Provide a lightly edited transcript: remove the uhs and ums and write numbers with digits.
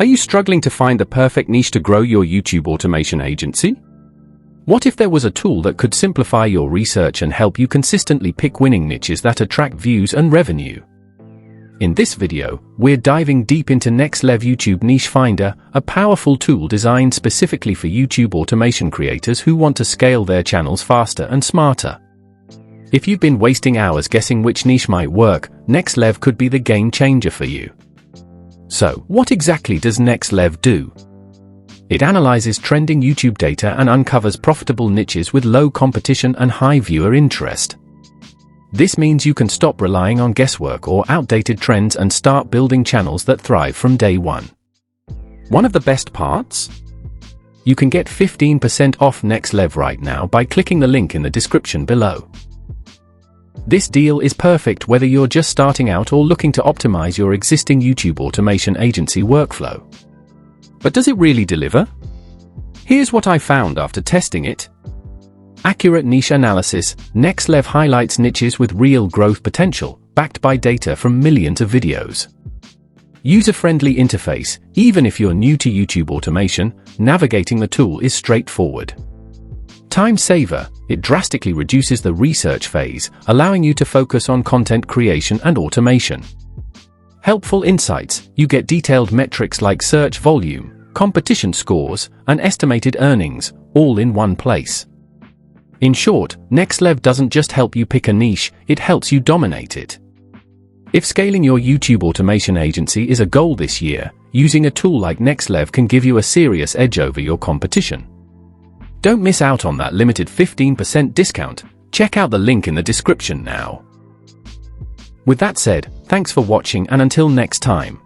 Are you struggling to find the perfect niche to grow your YouTube automation agency? What if there was a tool that could simplify your research and help you consistently pick winning niches that attract views and revenue? In this video, we're diving deep into NexLev YouTube Niche Finder, a powerful tool designed specifically for YouTube automation creators who want to scale their channels faster and smarter. If you've been wasting hours guessing which niche might work, NexLev could be the game changer for you. So, what exactly does NexLev do? It analyzes trending YouTube data and uncovers profitable niches with low competition and high viewer interest. This means you can stop relying on guesswork or outdated trends and start building channels that thrive from day one. One of the best parts? You can get 15% off NexLev right now by clicking the link in the description below. This deal is perfect whether you're just starting out or looking to optimize your existing YouTube automation agency workflow. But does it really deliver? Here's what I found after testing it. Accurate niche analysis. NexLev highlights niches with real growth potential, backed by data from millions of videos. User-friendly interface. Even if you're new to YouTube automation, navigating the tool is straightforward. Time saver. It drastically reduces the research phase, allowing you to focus on content creation and automation. Helpful insights. You get detailed metrics like search volume, competition scores, and estimated earnings, all in one place. In short, NexLev doesn't just help you pick a niche, it helps you dominate it. If scaling your YouTube automation agency is a goal this year, using a tool like NexLev can give you a serious edge over your competition. Don't miss out on that limited 15% discount. Check out the link in the description now. With that said, thanks for watching and until next time.